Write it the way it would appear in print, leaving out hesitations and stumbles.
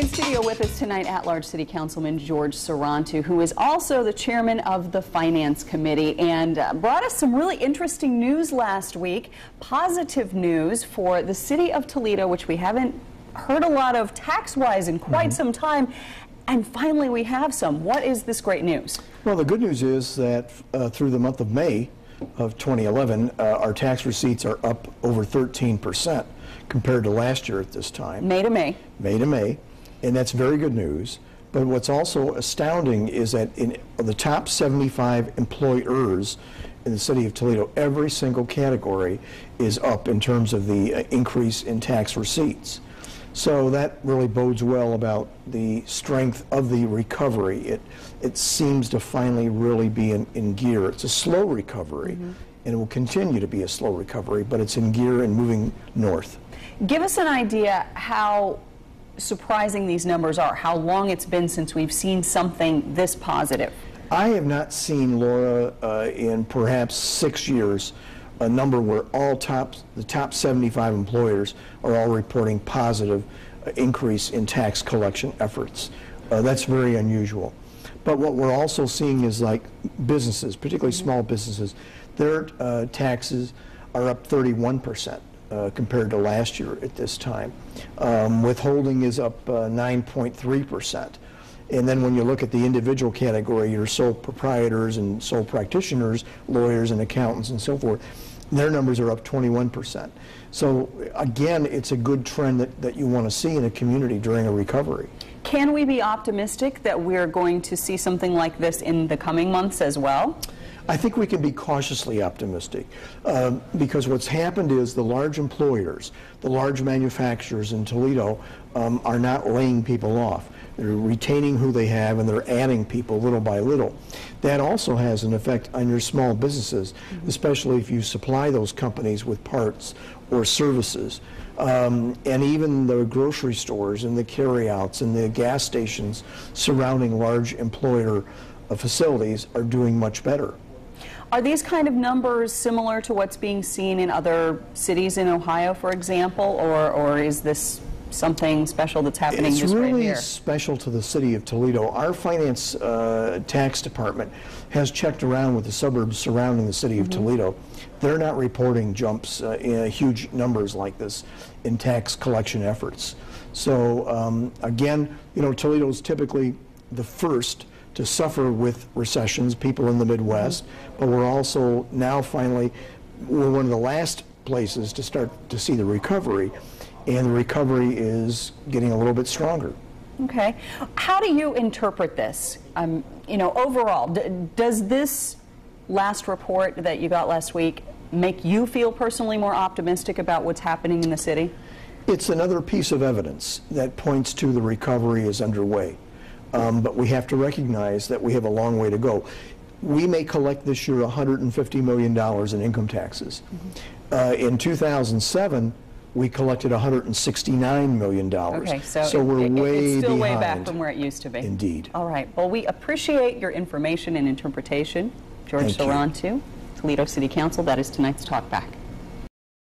In studio with us tonight, at-large City Councilman George Sarantou, who is also the chairman of the Finance Committee, and brought us some really interesting news last week. Positive news for the city of Toledo, which we haven't heard a lot of tax-wise in quite some time. And finally, we have some. What is this great news? Well, the good news is that through the month of May of 2011, our tax receipts are up over 13% compared to last year at this time. May to May. May to May. And that's very good news. But what's also astounding is that in the top 75 employers in the city of Toledo, every single category is up in terms of the increase in tax receipts. So that really bodes well about the strength of the recovery. It seems to finally really be in gear. It's a slow recovery, and it will continue to be a slow recovery, but it's in gear and moving north. Give us an idea how surprising these numbers are, how long it's been since we've seen something this positive. I have not seen, Laura, in perhaps 6 years, a number where the top 75 employers are all reporting positive increase in tax collection efforts. That's very unusual. But what we're also seeing is like businesses, particularly small businesses, their taxes are up 31% compared to last year at this time. Withholding is up 9.3%. And then when you look at the individual category, your sole proprietors and sole practitioners, lawyers and accountants and so forth, their numbers are up 21%. So again, it's a good trend that you want to see in a community during a recovery. Can we be optimistic that we're going to see something like this in the coming months as well? I think we can be cautiously optimistic because what's happened is the large employers, the large manufacturers in Toledo are not laying people off. They're retaining who they have, and they're adding people little by little. That also has an effect on your small businesses, especially if you supply those companies with parts or services. And even the grocery stores and the carryouts and the gas stations surrounding large employer facilities are doing much better. Are these kind of numbers similar to what's being seen in other cities in Ohio, for example, or is this something special that's happening just right here? It's really special to the city of Toledo. Our finance tax department has checked around with the suburbs surrounding the city of Toledo. They're not reporting jumps in huge numbers like this in tax collection efforts. So again, you know, Toledo is typically the first to suffer with recessions, people in the Midwest, but we're also now finally, we're one of the last places to start to see the recovery, and the recovery is getting a little bit stronger. Okay. How do you interpret this? You know, overall, does this last report that you got last week make you feel personally more optimistic about what's happening in the city? It's another piece of evidence that points to the recovery is underway. But we have to recognize that we have a long way to go. We may collect this year $150 million in income taxes. In 2007, we collected $169 million. Okay, so we're it's still behind. way back from where it used to be. Indeed. All right. Well, we appreciate your information and interpretation. George Sarantou, Toledo City Council. That is tonight's Talk Back.